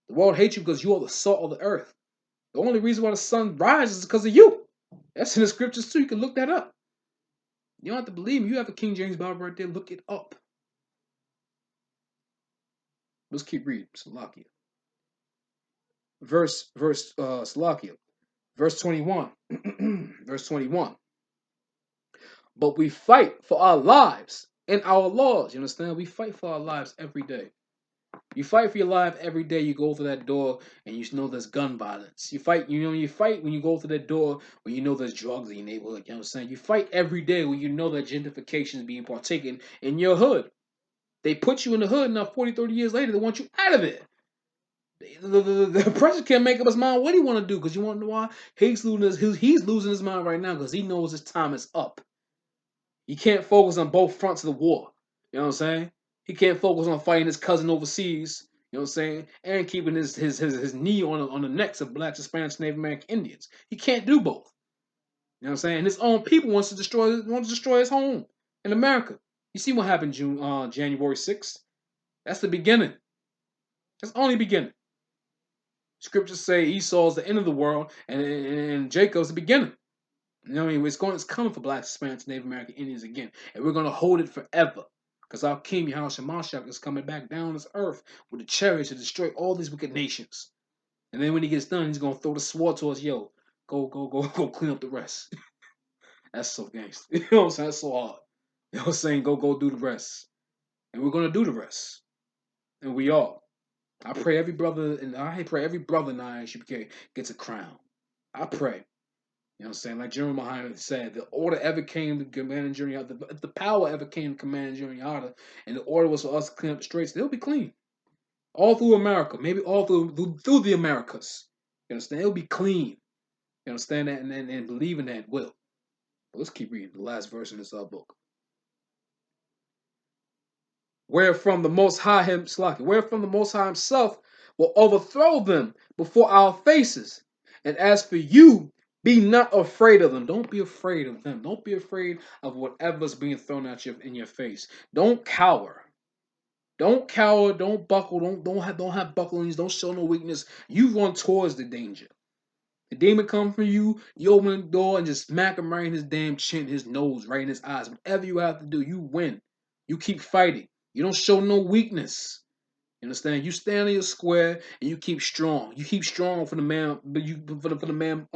The world hates you because you are the salt of the earth. The only reason why the sun rises is because of you. That's in the scriptures too. You can look that up. You don't have to believe me. You have a King James Bible right there. Look it up. Let's keep reading. Salakia. Salakia. Verse 21. Verse 21. But we fight for our lives and our laws. You understand? We fight for our lives every day. You fight for your life every day. You go through that door and you know there's gun violence. You fight when you go through that door when you know there's drugs in your neighborhood. You know what I'm saying? You fight every day when you know that gentrification is being partaken in your hood. They put you in the hood now 40, 30 years later, they want you out of it. The president can't make up his mind what he want to do, because you want to know why? He's losing his mind right now because he knows his time is up. He can't focus on both fronts of the war. You know what I'm saying? He can't focus on fighting his cousin overseas. You know what I'm saying? And keeping his knee on the necks of blacks, Hispanics, Native American Indians. He can't do both. You know what I'm saying? And his own people want to destroy his home in America. You see what happened January 6th? That's the beginning. That's only beginning. Scriptures say Esau is the end of the world, and Jacob's the beginning. You know what I mean? It's coming for blacks, Hispanics, Native American Indians again, and we're gonna hold it forever. Because our King YAHANNA is coming back down this earth with the chariots to destroy all these wicked nations. And then when he gets done, he's gonna throw the sword to us. Yo, go clean up the rest. That's so gangster. You know what I'm saying? That's so hard. You know what I'm saying? Go do the rest. And we're gonna do the rest. And we are. I pray every brother in I.S.U.P.K gets a crown. I pray. You know what I'm saying? Like General Muhammad said, the order ever came to command and General Yada, if the power ever came to command and General Yada, and the order was for us to clean up the streets, they'll be clean. All through America, maybe all through the Americas. You understand? It'll be clean. You understand that? And believe in that it will. But let's keep reading the last verse in this book. Wherefrom the Most High Himself will overthrow them before our faces. And as for you, be not afraid of them. Don't be afraid of them. Don't be afraid of whatever's being thrown at you in your face. Don't cower. Don't cower, don't buckle, don't have bucklings, don't show no weakness. You run towards the danger. The demon come for you, you open the door and just smack him right in his damn chin, his nose, right in his eyes. Whatever you have to do, you win. You keep fighting. You don't show no weakness. You understand? You stand in your square and you keep strong. You keep strong for the man, but you for the man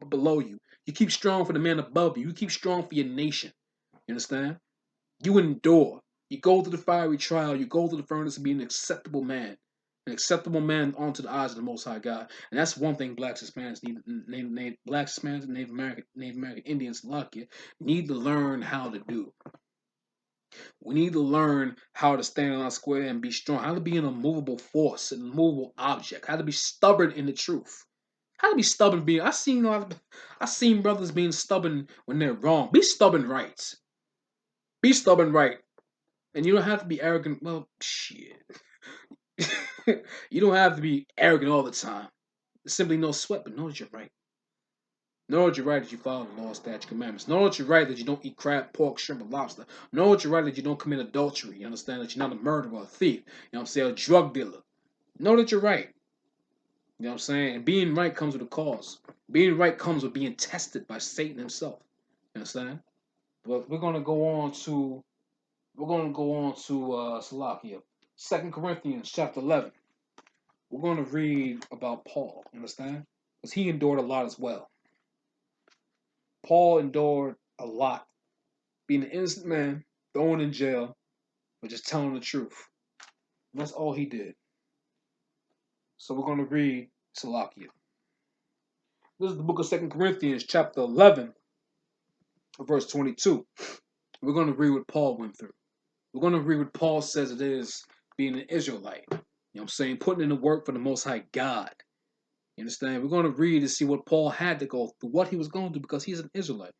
below you. You keep strong for the man above you. You keep strong for your nation. You understand? You endure. You go through the fiery trial. You go through the furnace to be an acceptable man unto the eyes of the Most High God. And that's one thing blacks, Hispanics need. Blacks, Hispanics, Native American Indians, Lakia need to learn how to do. We need to learn how to stand on our square and be strong. How to be an immovable force, an immovable object. How to be stubborn in the truth. How to be stubborn being. I seen brothers being stubborn when they're wrong. Be stubborn right. Be stubborn right. And you don't have to be arrogant. Well, shit. You don't have to be arrogant all the time. There's simply no sweat, but know that you're right. Know that you're right that you follow the law, statute, commandments. Know that you're right that you don't eat crab, pork, shrimp, or lobster. Know that you're right that you don't commit adultery. You understand that you're not a murderer or a thief. You know what I'm saying? A drug dealer. Know that you're right. You know what I'm saying? And being right comes with a cause. Being right comes with being tested by Satan himself. You understand? But we're gonna go on to Salakia. 2 Corinthians chapter 11. We're going to read about Paul, understand? Because he endured a lot as well. Paul endured a lot. Being an innocent man, thrown in jail, but just telling the truth. And that's all he did. So we're going to read Salakia. This is the book of 2 Corinthians, chapter 11, verse 22. We're going to read what Paul went through. We're going to read what Paul says it is being an Israelite. You know what I'm saying? Putting in the work for the Most High God. You understand? We're going to read and see what Paul had to go through, what he was going through, because he's an Israelite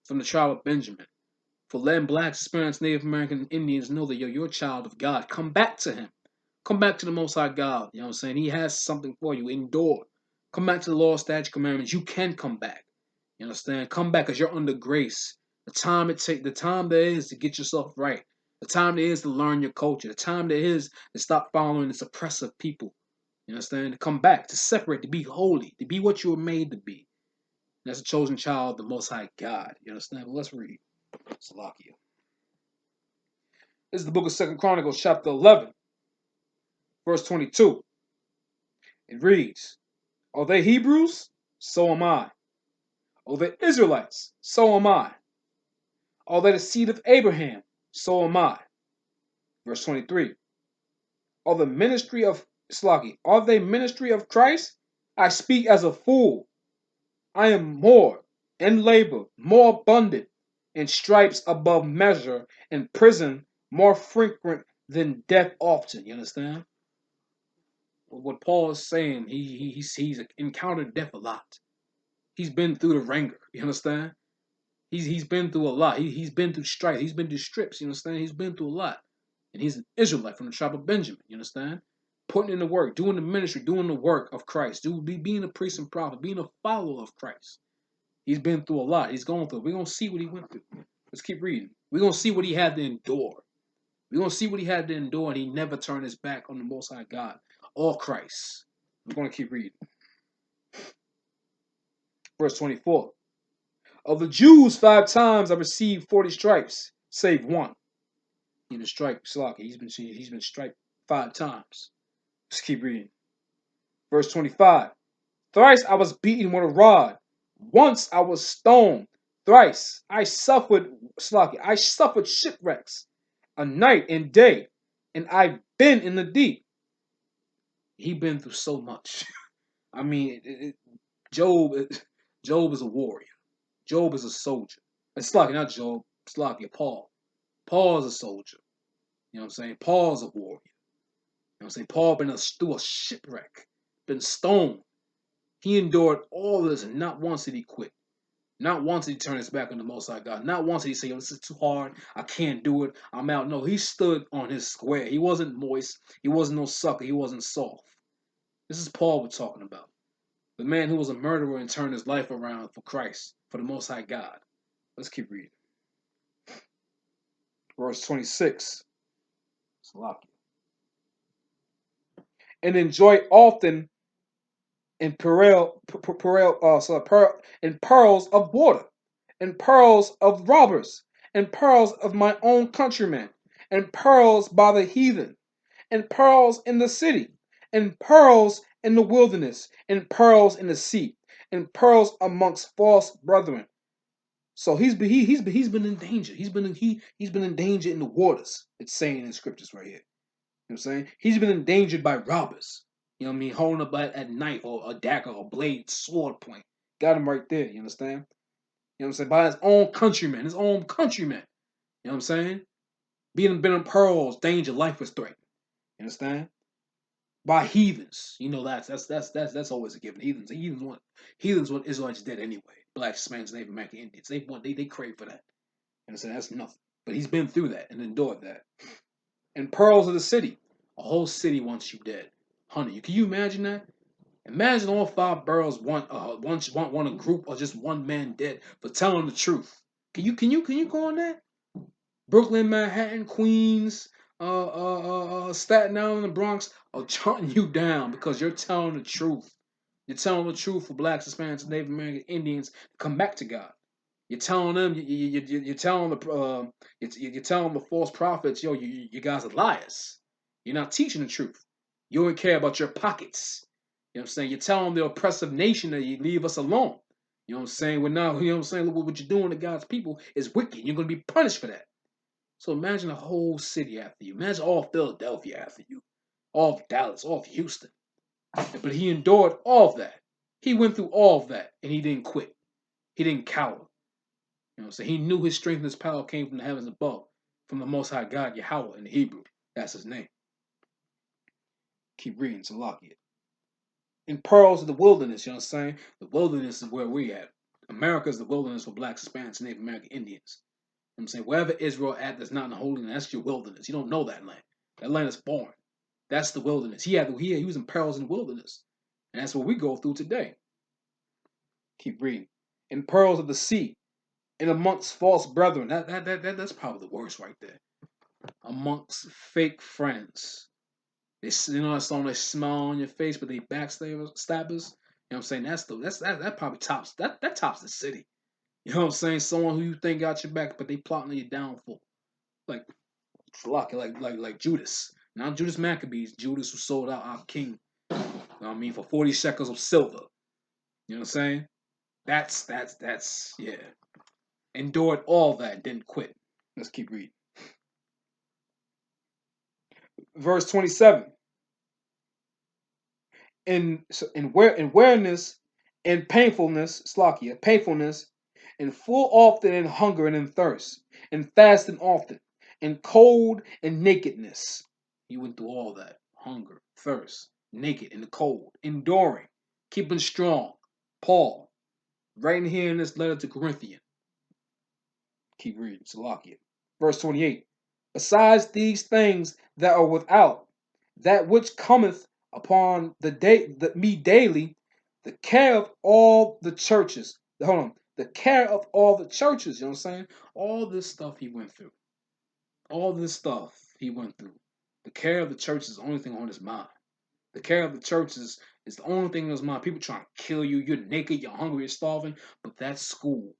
from the tribe of Benjamin. For letting blacks, Hispanics, Native American, and Indians know that you're a child of God. Come back to him. Come back to the Most High God. You know what I'm saying? He has something for you. Endure. Come back to the law, statute, commandments. You can come back. You understand? Come back because you're under grace. The time there is to get yourself right. The time there is to learn your culture. The time there is to stop following this oppressive people. You understand? To come back, to separate, to be holy, to be what you were made to be. And that's a chosen child of the Most High God. You understand? Well, let's read. Salakia. This is the book of 2 Chronicles, chapter 11, verse 22. It reads, are they Hebrews? So am I. Are they Israelites? So am I. Are they the seed of Abraham? So am I. Verse 23. Are the ministry of Slaki? Are they ministry of Christ? I speak as a fool. I am more in labor, more abundant, in stripes above measure, in prison more frequent than death often. You understand? What Paul is saying, he's encountered death a lot. He's been through the ringer. You understand? He's been through a lot. He's been through strife. He's been through strips. You understand? He's been through a lot, and he's an Israelite from the tribe of Benjamin. You understand? Putting in the work, doing the ministry, doing the work of Christ, being a priest and prophet, being a follower of Christ. He's been through a lot. He's going through. We're gonna see what he went through. Let's keep reading. We're gonna see what he had to endure. We're gonna see what he had to endure, and he never turned his back on the Most High God or Christ. We're gonna keep reading. Verse 24. Of the Jews, 5 times I received 40 stripes, save one. He's been striped, Slaki. He's been striped 5 times. Let's keep reading. Verse 25. Thrice I was beaten with a rod. Once I was stoned. Thrice I suffered, Slaki. I suffered shipwrecks, a night and day, and I've been in the deep. He been through so much. I mean, Job is a warrior. Job is a soldier. It's Slaki, not Job. Slaki, Paul. Paul is a soldier. You know what I'm saying? Paul's a warrior. You know what I'm saying? Paul been through a shipwreck, been stoned. He endured all this, and not once did he quit. Not once did he turn his back on the Most High God. Not once did he say, this is too hard. I can't do it. I'm out. No, he stood on his square. He wasn't moist. He wasn't no sucker. He wasn't soft. This is Paul we're talking about. The man who was a murderer and turned his life around for Christ, for the Most High God. Let's keep reading. Verse 26. Salakia. and enjoy often in in pearls of water, and pearls of robbers, and pearls of my own countrymen, and pearls by the heathen, and pearls in the city, and pearls in the wilderness, and pearls in the sea, and pearls amongst false brethren. So he's been in danger. He's been in danger in the waters. It's saying in scriptures right here. You know what I'm saying? He's been endangered by robbers. You know what I mean? Holding up at night, or a dagger or blade, sword point. Got him right there. You understand? You know what I'm saying? By his own countrymen, his own countrymen. You know what I'm saying? Being been in pearls, danger, life was threatened. You understand? By heathens. You know that's always a given. Heathens want Israelites dead anyway. Blacks, Hispanics, Native American Indians. They crave for that. You understand? That's nothing. But he's been through that and endured that. And pearls of the city. A whole city wants you dead. Honey, can you imagine that? Imagine all 5 boroughs want a group or just one man dead for telling the truth. Can you go on that? Brooklyn, Manhattan, Queens, Staten Island, the Bronx are hunting you down because you're telling the truth. You're telling the truth for blacks, Hispanics, Native American Indians to come back to God. You're telling them, you're telling you're telling the false prophets, yo, you guys are liars. You're not teaching the truth. You don't care about your pockets. You know what I'm saying? You're telling the oppressive nation that you leave us alone. You know what I'm saying? We're not, you know what I'm saying? Look, what you're doing to God's people is wicked. You're going to be punished for that. So imagine a whole city after you. Imagine all Philadelphia after you. All of Dallas, all of Houston. But he endured all of that. He went through all of that, and he didn't quit. He didn't cower. You know what I'm saying? He knew his strength and his power came from the heavens above, from the Most High God, Yahweh in the Hebrew. That's his name. Keep reading, Salakia. In pearls of the wilderness, you know what I'm saying? The wilderness is where we at. America is the wilderness for blacks, Hispanics, Native American Indians. You know what I'm saying? Wherever Israel at that's not in the Holy Land, that's your wilderness. You don't know that land. That land is foreign. That's the wilderness. He was in perils in the wilderness. And that's what we go through today. Keep reading. In pearls of the sea, and amongst false brethren. That's probably the worst right there. Amongst fake friends. That song, they smile on your face, but they backstabbers. You know what I'm saying? That probably tops that tops the city. You know what I'm saying? Someone who you think got your back, but they plotting on your downfall. Like like Judas. Not Judas Maccabees, Judas who sold out our king. You know what I mean, for 40 shekels of silver. You know what I'm saying? That's yeah. Endured all that, didn't quit. Let's keep reading. Verse 27. In weariness and painfulness, slakia, painfulness, and full often in hunger and in thirst, and fasting often, and cold and nakedness. He went through all that. Hunger, thirst, naked, in the cold, enduring, keeping strong. Paul, writing here in this letter to Corinthians. Keep reading, Salakia. Verse 28. Besides these things that are without, that which cometh upon me daily, the care of all the churches. Hold on. The care of all the churches, you know what I'm saying? All this stuff he went through. All this stuff he went through. The care of the church is the only thing on his mind. The care of the churches is the only thing on his mind. People trying to kill you. You're naked, you're hungry, you're starving. But that's school.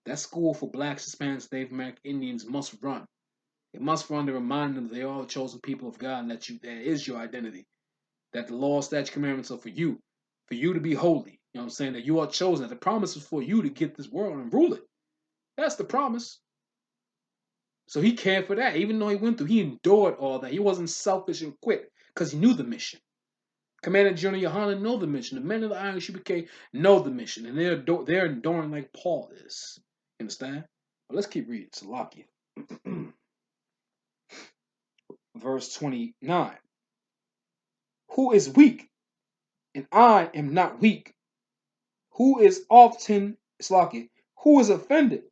That school for blacks, Hispanics, Native American Indians must run. It must run to remind them that they are the chosen people of God and that is your identity. That the law, statute, commandments are for you to be holy. You know what I'm saying? That you are chosen. That the promise is for you to get this world and rule it. That's the promise. So he cared for that. Even though he endured all that. He wasn't selfish and quit because he knew the mission. Commander General YAHANNA know the mission. The men of the I.S.U.P.K know the mission. And they're enduring like Paul is. You understand? But let's keep reading. Salakia. Verse 29. Who is weak, and I am not weak? Who is often, Slakia, who is offended,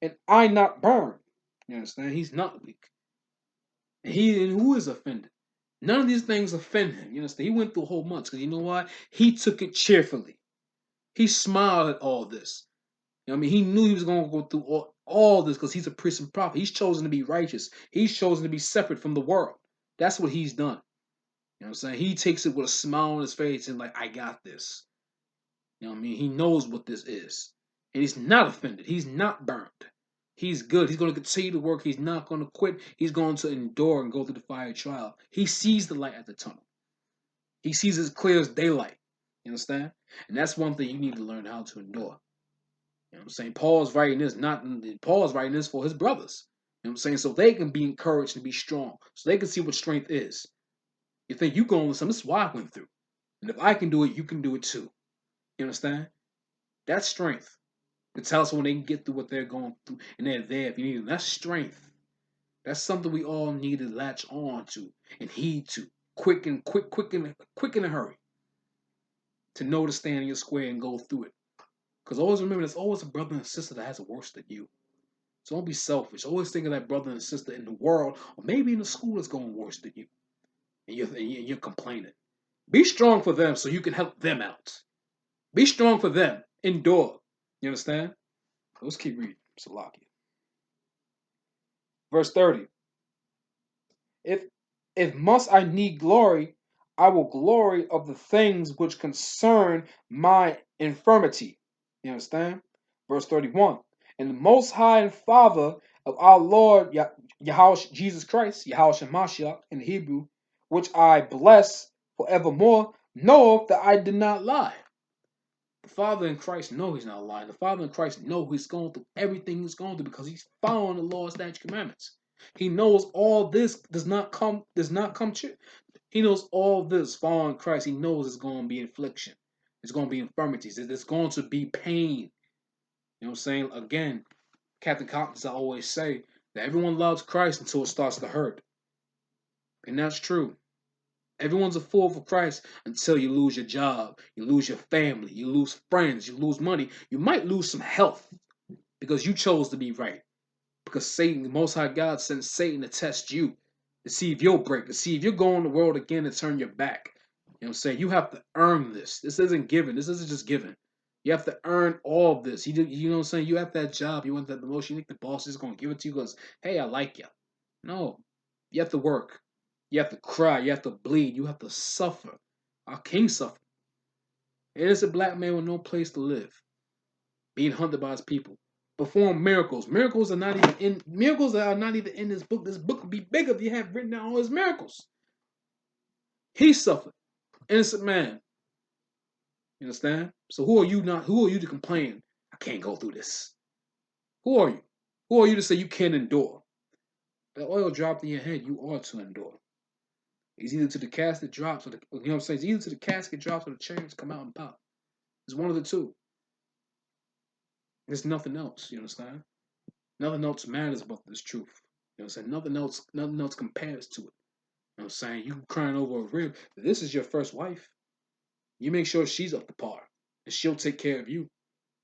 and I not burned? You understand? He's not weak. And who is offended? None of these things offend him. You understand? He went through a whole month because you know why? He took it cheerfully. He smiled at all this. You know what I mean? He knew he was going to go through all this because he's a priest and prophet. He's chosen to be righteous. He's chosen to be separate from the world. That's what he's done. You know what I'm saying? He takes it with a smile on his face and like, I got this. You know what I mean? He knows what this is. And he's not offended. He's not burned. He's good. He's going to continue to work. He's not going to quit. He's going to endure and go through the fire trial. He sees the light at the tunnel. He sees it as clear as daylight. You understand? And that's one thing you need to learn how to endure. You know what I'm saying? Paul's writing this for his brothers. You know what I'm saying? So they can be encouraged and be strong. So they can see what strength is. You think you going with something, this is what I went through. And if I can do it, you can do it too. You understand? That's strength. To tell us when they can get through what they're going through and they're there if you need them. That's strength. That's something we all need to latch on to and heed to. Quick in a hurry. To know to stand in your square and go through it. Because always remember, there's always a brother and sister that has it worse than you. So don't be selfish. Always think of that brother and sister in the world, or maybe in the school that's going worse than you. And you're complaining. Be strong for them so you can help them out. Be strong for them. Endure. You understand? Let's keep reading. Salakia. Verse 30. If must I need glory, I will glory of the things which concern my infirmity. You understand? Verse 31. And the Most High and Father of our Lord Yahushua Jesus Christ, Yahushua Mashiach in Hebrew, which I bless forevermore, knoweth that I did not lie. The Father in Christ know he's not lying. The Father in Christ know he's going through everything he's going through because he's following the law, statutes, commandments. He knows all this does not come true. He knows all this following Christ. He knows it's going to be affliction. It's going to be infirmities. There's going to be pain. You know what I'm saying? Again, Captain Cox, I always say that everyone loves Christ until it starts to hurt. And that's true. Everyone's a fool for Christ until you lose your job, you lose your family, you lose friends, you lose money. You might lose some health because you chose to be right. Because Satan, the Most High God, sent Satan to test you, to see if you'll break, to see if you're going the world again and turn your back. You know what I'm saying? You have to earn this. This isn't given. This isn't just given. You have to earn all of this. You know what I'm saying? You have that job. You want that promotion. You think the boss is going to give it to you because, hey, I like you. No. You have to work. You have to cry. You have to bleed. You have to suffer. Our king suffered. It is a black man with no place to live, being hunted by his people. Perform miracles. Miracles that are not even in this book. This book would be bigger if you had written down all his miracles. He suffered. Innocent man. You understand? So who are you to complain? I can't go through this. Who are you? Who are you to say you can't endure? The oil dropped in your head, you ought to endure. It's either to the casket drops or you know what I'm saying? It's either to the casket drops or the chains come out and pop. It's one of the two. There's nothing else, you understand? Nothing else matters about this truth. You know what I'm saying? Nothing else compares to it. You know what I'm saying? You crying over a rib. This is your first wife. You make sure she's up to par. And she'll take care of you. You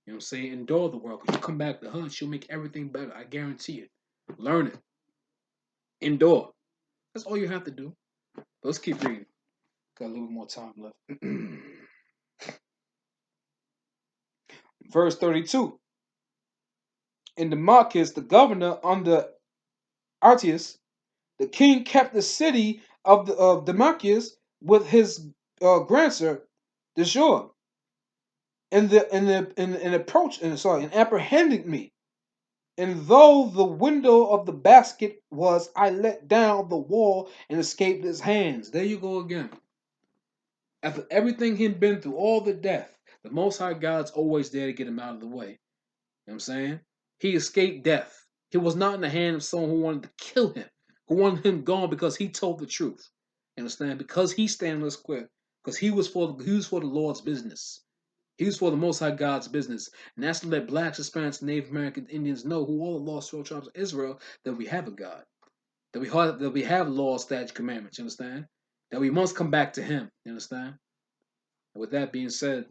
know what I'm saying? Endure the world. Because you come back to her, she'll make everything better. I guarantee it. Learn it. Endure. That's all you have to do. But let's keep reading. Got a little bit more time left. Verse 32. In Damascus, the governor under Artius, the king kept the city of Damascus with his grandson, Deshur, and apprehended me. And though the window of the basket was, I let down the wall and escaped his hands. There you go again. After everything he'd been through, all the death, the Most High God's always there to get him out of the way. You know what I'm saying? He escaped death. He was not in the hand of someone who wanted to kill him, who wanted him gone because he told the truth. You understand? Because he stand on the square. Because he was for the Lord's business. He was for the Most High God's business. And that's to let blacks, Hispanics, Native American Indians know, who all the lost 12 tribes of Israel, that we have a God. That we have laws, statutes, commandments, you understand? That we must come back to him, you understand? And with that being said,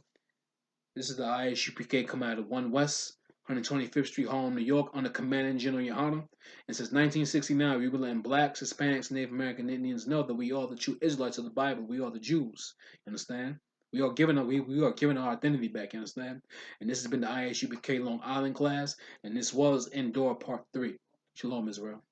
this is the I.S.U.P.K. come out of 1 West, 125th Street, Harlem, New York, under Commandant General YAHANNA. And since 1969, we've been letting blacks, Hispanics, Native American Indians know that we are the true Israelites of the Bible. We are the Jews. You understand? We are giving our identity back, you understand? And this has been the I.S.U.P.K. Long Island class, and this was Endure Part 3. Shalom, Israel.